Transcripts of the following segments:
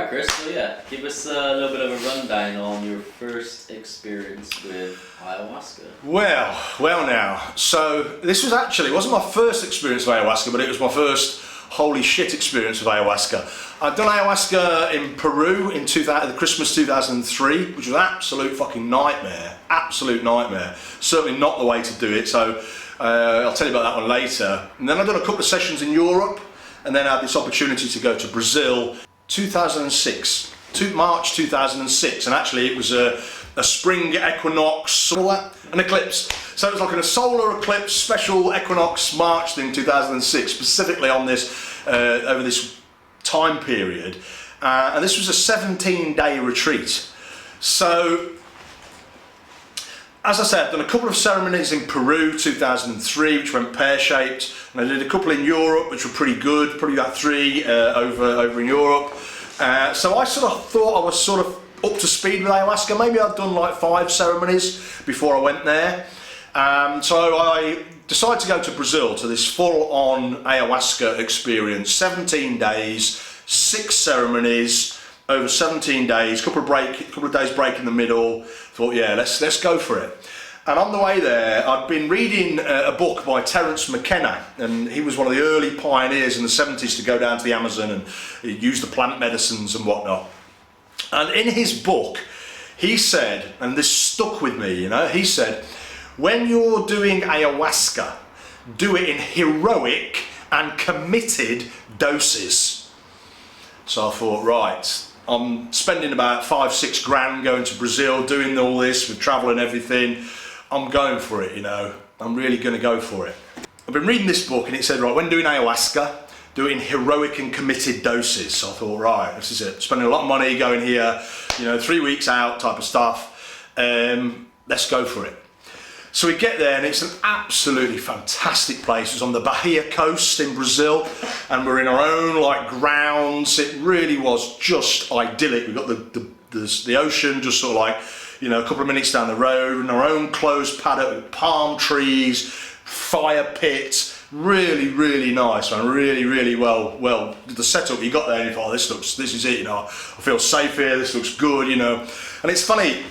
Alright Chris, so yeah, give us a little bit of a rundown on your first experience with ayahuasca. Well now, so this was actually, it wasn't my first experience with ayahuasca, but it was my first holy shit experience with ayahuasca. I'd done ayahuasca in Peru in Christmas 2003, which was an absolute fucking nightmare, certainly not the way to do it, so I'll tell you about that one later. And then I've done a couple of sessions in Europe, and then I had this opportunity to go to Brazil 2006, March 2006, and actually it was a spring equinox, an eclipse. So it was like a solar eclipse, special equinox March in 2006, specifically on this, over this time period. And this was a 17-day retreat. So, as I said, I've done a couple of ceremonies in Peru, 2003, which went pear-shaped, and I did a couple in Europe, which were pretty good, probably about 3 over in Europe. So I sort of thought I was sort of up to speed with ayahuasca. Maybe I'd done like 5 ceremonies before I went there. So I decided to go to Brazil to this full-on ayahuasca experience, 17 days, 6 ceremonies, over 17 days, couple of days break in the middle. Thought, yeah, let's go for it. And on the way there, I'd been reading a book by Terence McKenna, and he was one of the early pioneers in the 70s to go down to the Amazon and use the plant medicines and whatnot. And in his book, he said, and this stuck with me, you know, he said, when you're doing ayahuasca, do it in heroic and committed doses. So I thought, right, I'm spending about 5-6 grand going to Brazil, doing all this with travel and everything. I'm going for it, you know. I'm really going to go for it. I've been reading this book and it said, right, when doing ayahuasca, do it in heroic and committed doses. So I thought, right, this is it. Spending a lot of money going here, you know, 3 weeks out type of stuff. Let's go for it. So we get there and it's an absolutely fantastic place. It's on the Bahia coast in Brazil and we're in our own like grounds. It really was just idyllic. We've got the ocean just sort of like, you know, a couple of minutes down the road, in our own closed paddock with palm trees, fire pit. Really, really nice, man. Really well. The setup you got there, and you thought, oh, this is it, you know. I feel safe here. This looks good, you know. And it's funny.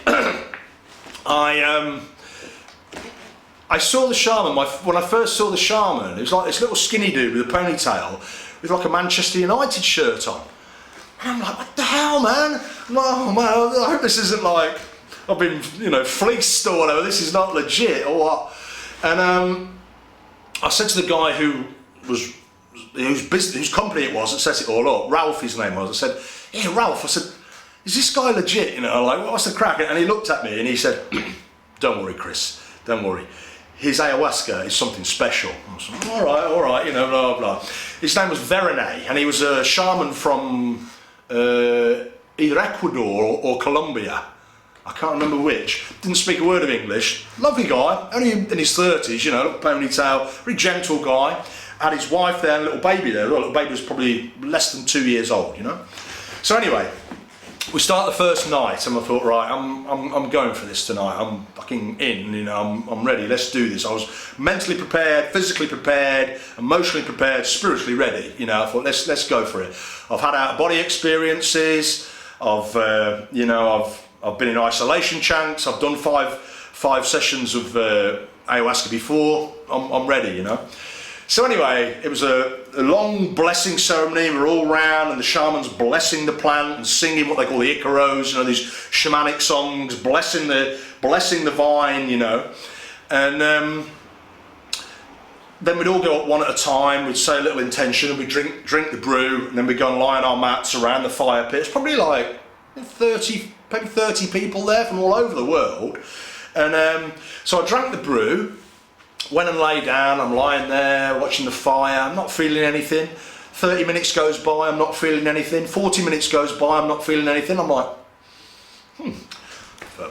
I saw the shaman. When I first saw the shaman, it was like this little skinny dude with a ponytail, with like a Manchester United shirt on. And I'm like, what the hell, man? I'm like, oh man, I hope this isn't like I've been, you know, fleeced or whatever. This is not legit or what. And I said to the guy whose company it was that set it all up, Ralph his name was, I said, yeah, Ralph, I said, is this guy legit? You know, like, what's the crack? And he looked at me and he said, don't worry, Chris, don't worry. His ayahuasca is something special. I was like, all right, you know, blah, blah. His name was Verone, and he was a shaman from either Ecuador or Colombia. I can't remember which. Didn't speak a word of English. Lovely guy, only in his 30s, you know, little ponytail, very gentle guy. Had his wife there and a little baby there. The little baby was probably less than 2 years old, you know. So anyway, we start the first night and I thought, right, I'm going for this tonight. I'm fucking in, you know, I'm ready, let's do this. I was mentally prepared, physically prepared, emotionally prepared, spiritually ready, you know. I thought, let's go for it. I've had out-of-body experiences, I've been in isolation chants, I've done five sessions of ayahuasca before, I'm ready, you know. So anyway, it was a long blessing ceremony. We're all round and the shaman's blessing the plant and singing what they call the Icaros, you know, these shamanic songs, blessing the vine, you know. And then we'd all go up one at a time, we'd say a little intention and we'd drink the brew, and then we'd go and lie on our mats around the fire pit. It's probably like 30 people there from all over the world. And so I drank the brew, went and lay down, I'm lying there watching the fire, I'm not feeling anything. 30 minutes goes by, I'm not feeling anything. 40 minutes goes by, I'm not feeling anything. I'm like, I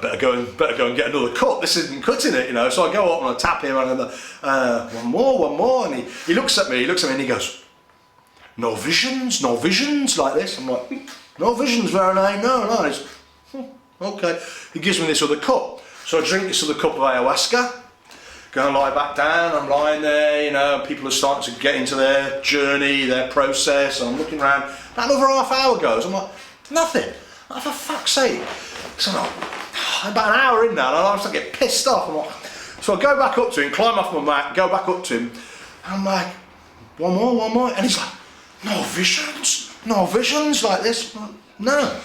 better go and get another cup. This isn't cutting it, you know. So I go up and I tap him and I'm like, one more. And he looks at me and he goes, no visions, like this. I'm like, no visions, Verone, no. He's, okay. He gives me this other cup. So I drink this other cup of ayahuasca, go and lie back down, I'm lying there, you know, people are starting to get into their journey, their process, and I'm looking around, about another half hour goes, I'm like, Nothing. Like, for fuck's sake. So I'm like, about an hour in now, and I start to get pissed off. I'm like, so I go back up to him, climb off my mat, go back up to him, and I'm like, one more, and he's like, no visions like this, no.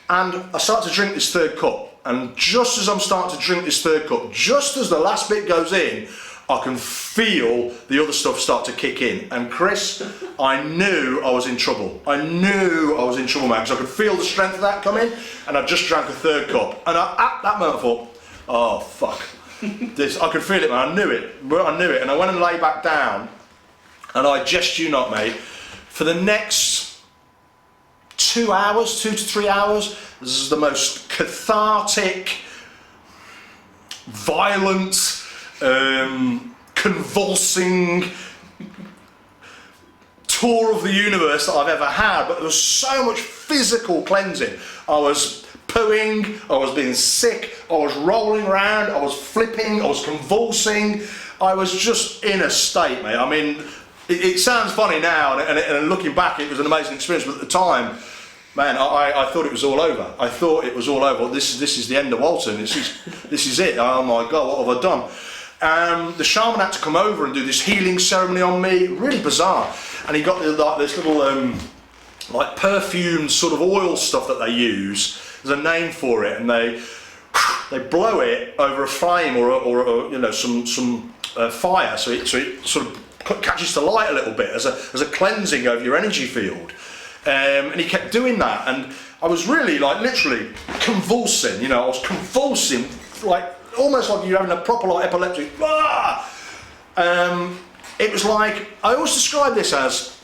And I start to drink this third cup, and just as I'm starting to drink this third cup, just as the last bit goes in, I can feel the other stuff start to kick in. And Chris, I knew I was in trouble. I knew I was in trouble, man, because I could feel the strength of that coming, and I just drank a third cup. And at that moment I thought, oh fuck, this, I could feel it, man, I knew it. And I went and lay back down, and I jest you not, mate, for the next 2 to 3 hours, this is the most cathartic, violent, convulsing tour of the universe that I've ever had. But there was so much physical cleansing. I was pooing, I was being sick, I was rolling around, I was flipping, I was convulsing. I was just in a state, mate. I mean, it sounds funny now, and looking back, it was an amazing experience, but at the time, man, I thought it was all over. I thought it was all over. This is the end of Walton. This is it. Oh my God, what have I done? The shaman had to come over and do this healing ceremony on me. Really bizarre. And he got this little like perfumed sort of oil stuff that they use. There's a name for it, and they blow it over a flame or you know, some fire, so it sort of catches to light a little bit as a cleansing of your energy field. And he kept doing that, and I was really, like, literally convulsing, you know, I was convulsing, like, almost like you're having a proper, like, epileptic, ah! It was like, I always describe this as,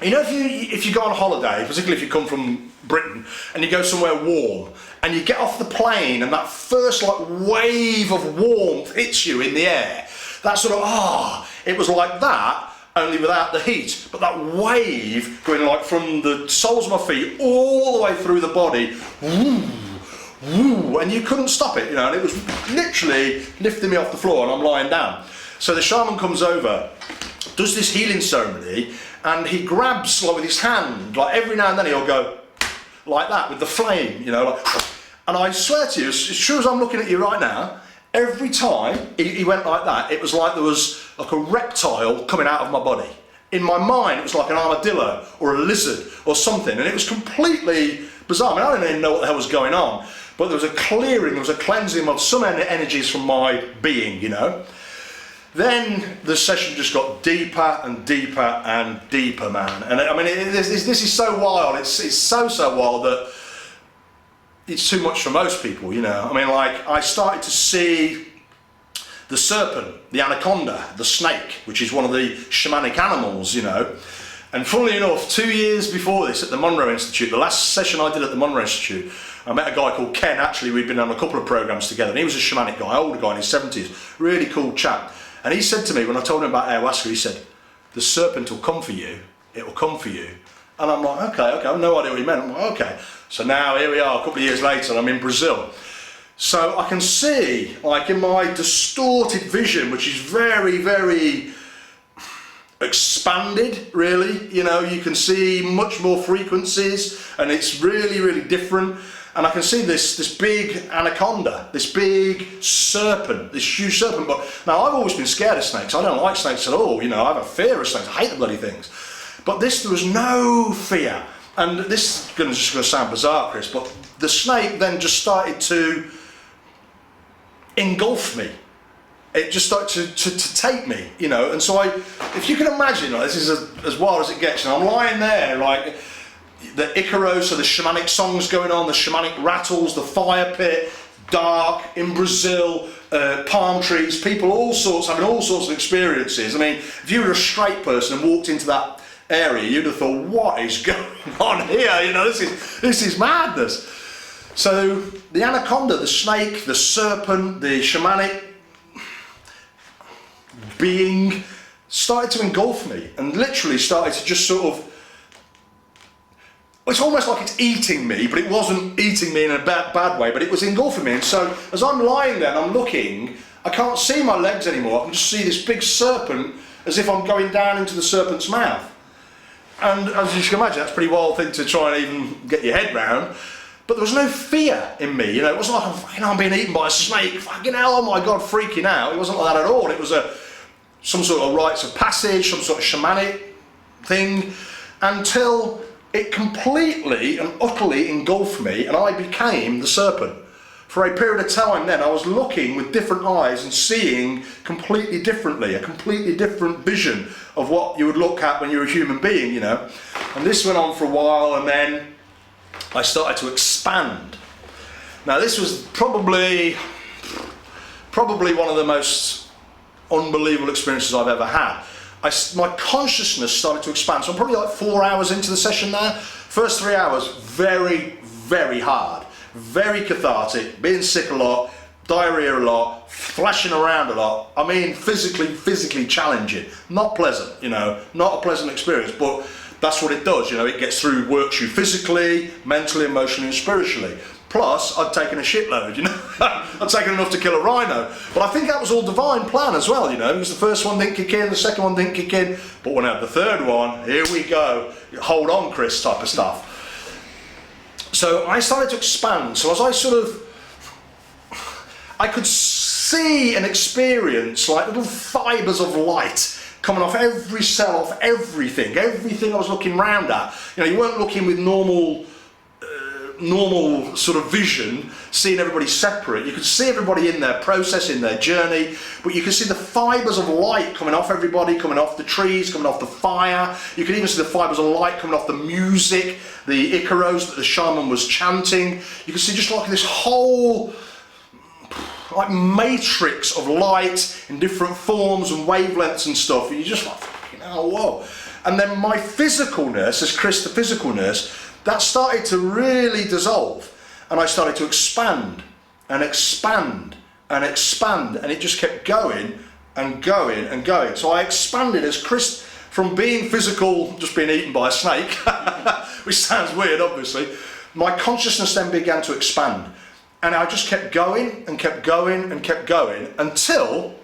you know, if you go on holiday, particularly if you come from Britain, and you go somewhere warm, and you get off the plane, and that first, like, wave of warmth hits you in the air, that sort of, it was like that, only without the heat, but that wave going like from the soles of my feet all the way through the body, woo, woo, and you couldn't stop it, you know, and it was literally lifting me off the floor, and I'm lying down. So the shaman comes over, does this healing ceremony, and he grabs, like, with his hand, like every now and then he'll go like that with the flame, you know, like, and I swear to you, as sure as I'm looking at you right now, every time he went like that, it was like there was like a reptile coming out of my body. In my mind, it was like an armadillo or a lizard or something, and it was completely bizarre. I mean, I didn't even know what the hell was going on, but there was a clearing, there was a cleansing of some energies from my being, you know. Then the session just got deeper and deeper and deeper, man. And I mean, this is so wild. It's so wild that it's too much for most people, you know. I mean, like, I started to see the serpent, the anaconda, the snake, which is one of the shamanic animals, you know. And funnily enough, 2 years before this at the Monroe Institute, the last session I did at the Monroe Institute, I met a guy called Ken. Actually, we'd been on a couple of programs together, and he was a shamanic guy, older guy in his 70s, really cool chap. And he said to me, when I told him about ayahuasca, he said, the serpent will come for you, it will come for you. And I'm like, okay, I have no idea what he meant. I'm like, okay. So now here we are, a couple of years later, and I'm in Brazil. So I can see, like, in my distorted vision, which is very, very expanded, really, you know, you can see much more frequencies, and it's really, really different. And I can see this big anaconda, this big serpent, this huge serpent. But now, I've always been scared of snakes. I don't like snakes at all, you know, I have a fear of snakes. I hate the bloody things. But there was no fear. And this is just going to sound bizarre, Chris, but the snake then just started to engulf me. It just started to take me, you know. And so if you can imagine, like, this is as wild as it gets, and I'm lying there, like, the Icaros, so the shamanic songs going on, the shamanic rattles, the fire pit, dark, in Brazil, palm trees, people, all sorts, having all sorts of experiences. I mean, if you were a straight person and walked into that area, you'd have thought, what is going on here? You know, this is madness. So the anaconda, the snake, the serpent, the shamanic being started to engulf me, and literally started to just sort of, it's almost like it's eating me, but it wasn't eating me in a bad way, but it was engulfing me. And so as I'm lying there and I'm looking, I can't see my legs anymore. I can just see this big serpent as if I'm going down into the serpent's mouth. And as you can imagine, that's a pretty wild thing to try and even get your head round. But there was no fear in me, you know. It wasn't like I'm being eaten by a snake, fucking hell, oh my God, freaking out. It wasn't like that at all. It was some sort of rites of passage, some sort of shamanic thing, until it completely and utterly engulfed me, and I became the serpent. For a period of time then, I was looking with different eyes and seeing completely differently, a completely different vision of what you would look at when you're a human being, you know. And this went on for a while, and then I started to expand. Now this was probably one of the most unbelievable experiences I've ever had. My consciousness started to expand. So I'm probably like 4 hours into the session now. First 3 hours, very, very hard. Very cathartic, being sick a lot, diarrhea a lot, flashing around a lot. I mean, physically challenging. Not pleasant, you know, not a pleasant experience, but that's what it does, you know. It works you physically, mentally, emotionally and spiritually. Plus, I'd taken a shitload, you know. I'd taken enough to kill a rhino. But I think that was all divine plan as well, you know, because the first one didn't kick in, the second one didn't kick in, but when I had the third one, here we go. Hold on, Chris type of stuff. So I started to expand. So as I could see and experience like little fibres of light coming off every cell, off everything I was looking round at. You know, you weren't looking with normal sort of vision, seeing everybody separate. You could see everybody in their process, in their journey, but you could see the fibres of light coming off everybody, coming off the trees, coming off the fire. You could even see the fibres of light coming off the music, the Icaros that the shaman was chanting. You could see just like this whole like matrix of light in different forms and wavelengths and stuff. And you're just like, fucking hell, whoa. And then my physicalness, as Chris the physicalness, that started to really dissolve, and I started to expand and expand and expand, and it just kept going and going and going. So I expanded as Chris, from being physical, just being eaten by a snake, which sounds weird obviously, my consciousness then began to expand, and I just kept going and kept going and kept going until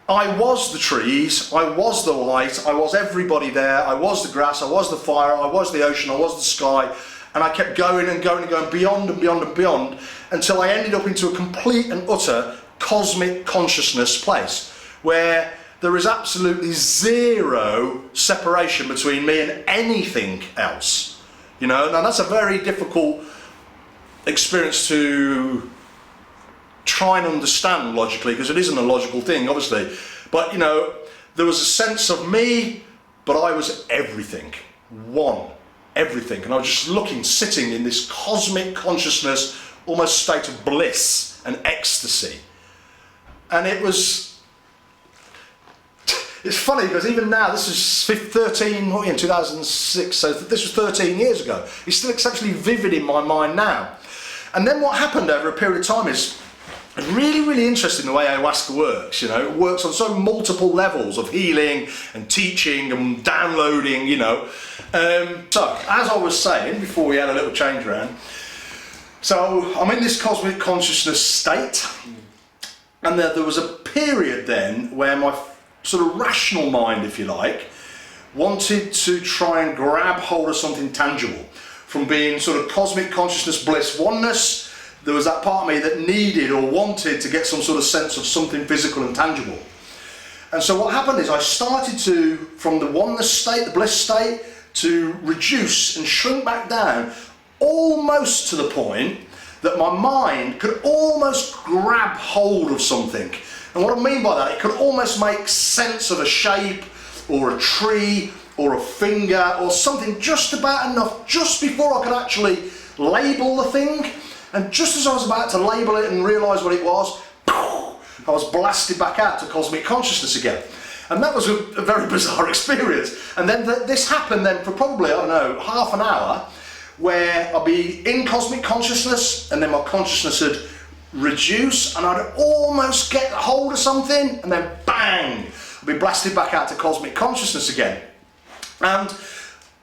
I was the trees, I was the light, I was everybody there, I was the grass, I was the fire, I was the ocean, I was the sky, and I kept going and going and going beyond and beyond and beyond until I ended up into a complete and utter cosmic consciousness place where there is absolutely zero separation between me and anything else. You know, now that's a very difficult experience to try and understand logically, because it isn't a logical thing obviously, but you know, there was a sense of me, but I was everything, everything, and I was just looking, sitting in this cosmic consciousness, almost state of bliss and ecstasy. And it's funny because even now, this is 2006, so this was 13 years ago. It's still exceptionally vivid in my mind now. And then what happened over a period of time is really interesting the way ayahuasca works. You know, it works on so multiple levels of healing and teaching and downloading, you know. So, as I was saying before we had a little change around, so I'm in this cosmic consciousness state, and there was a period then where my sort of rational mind, if you like, wanted to try and grab hold of something tangible. From being sort of cosmic consciousness, bliss, oneness, there was that part of me that needed or wanted to get some sort of sense of something physical and tangible. And so what happened is I started to, from the oneness state, the bliss state, to reduce and shrink back down almost to the point that my mind could almost grab hold of something. And what I mean by that, it could almost make sense of a shape or a tree or a finger or something, just about enough, just before I could actually label the thing. And just as I was about to label it and realise what it was, I was blasted back out to cosmic consciousness again. And that was a very bizarre experience. And then this happened then for probably, I don't know, half an hour, where I'd be in cosmic consciousness and then my consciousness would reduce and I'd almost get hold of something and then bang, I'd be blasted back out to cosmic consciousness again. And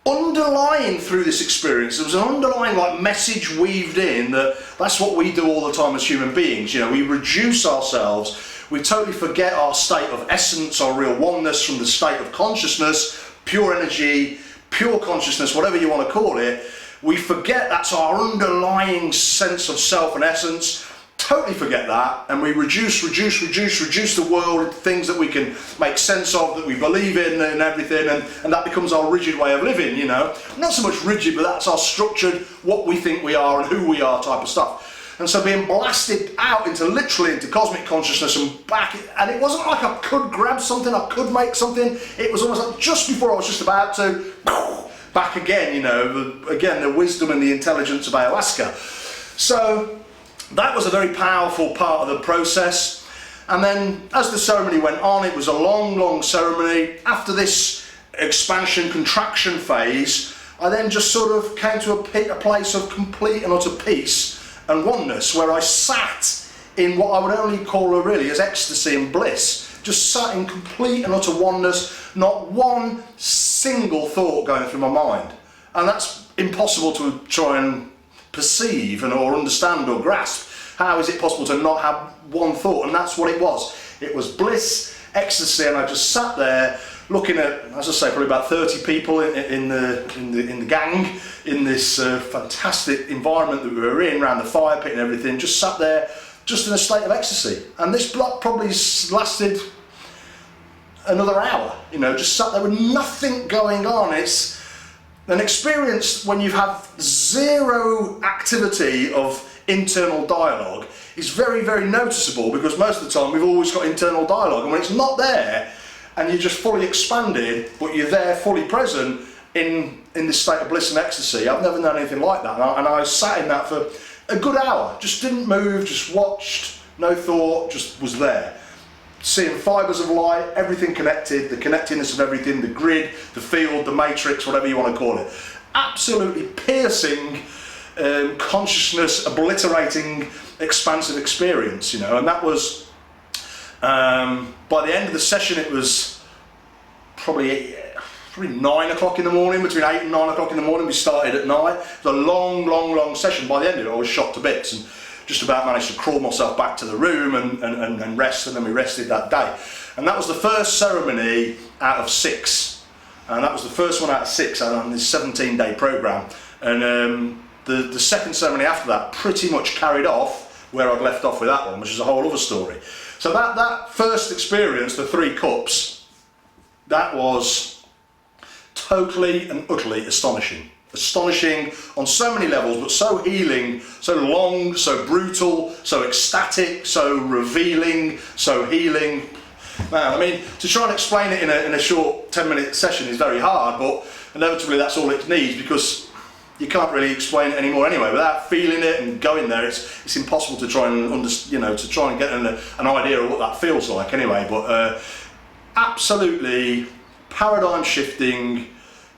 underlying through this experience, there was an underlying like message weaved in that that's what we do all the time as human beings. You know, we reduce ourselves, we totally forget our state of essence, our real oneness from the state of consciousness, pure energy, pure consciousness, whatever you want to call it, we forget that's our underlying sense of self and essence. Totally forget that, and we reduce the world into things that we can make sense of, that we believe in and everything, and that becomes our rigid way of living, you know. Not so much rigid, but that's our structured, what we think we are and who we are type of stuff. And so being blasted out literally into cosmic consciousness and back, and it wasn't like I could grab something, I could make something, it was almost like just before I was just about to, back again, you know, again, the wisdom and the intelligence of ayahuasca. So that was a very powerful part of the process. And then as the ceremony went on, it was a long ceremony. After this expansion-contraction phase, I then just sort of came to a place of complete and utter peace and oneness, where I sat in what I would only call really as ecstasy and bliss. Just sat in complete and utter oneness, not one single thought going through my mind. And that's impossible to try and perceive or understand or grasp. How is it possible to not have one thought? And that's what it was. It was bliss, ecstasy, and I just sat there looking at, as I say, probably about 30 people in the gang, in this fantastic environment that we were in, around the fire pit and everything, just sat there, just in a state of ecstasy. And this block probably lasted another hour, you know, just sat there with nothing going on. It's an experience when you have zero activity of internal dialogue is very, very noticeable, because most of the time we've always got internal dialogue, and when it's not there and you're just fully expanded but you're there fully present in this state of bliss and ecstasy, I've never known anything like that. And I sat in that for a good hour, just didn't move, just watched, no thought, just was there, seeing fibres of light, everything connected, the connectedness of everything, the grid, the field, the matrix, whatever you want to call it. Absolutely piercing, consciousness obliterating, expansive experience, you know. And that was, by the end of the session, it was probably 9 o'clock in the morning, between 8 and 9 o'clock in the morning. We started at night. It was a long session. By the end of it, I was shot to bits and just about managed to crawl myself back to the room and rest, and then we rested that day. And that was the first ceremony out of 6. And that was the first one out of 6 on this 17-day program. And the second ceremony after that pretty much carried off where I'd left off with that one, which is a whole other story. So that first experience, the 3 cups, that was totally and utterly astonishing. Astonishing on so many levels, but so healing, so long, so brutal, so ecstatic, so revealing, so healing. Man, I mean, to try and explain it in a short 10-minute session is very hard, but inevitably that's all it needs, because you can't really explain it anymore anyway. Without feeling it and going there, it's impossible to try and to try and get an idea of what that feels like anyway. But absolutely paradigm shifting,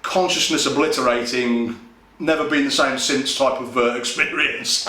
consciousness obliterating, never been the same since type of experience.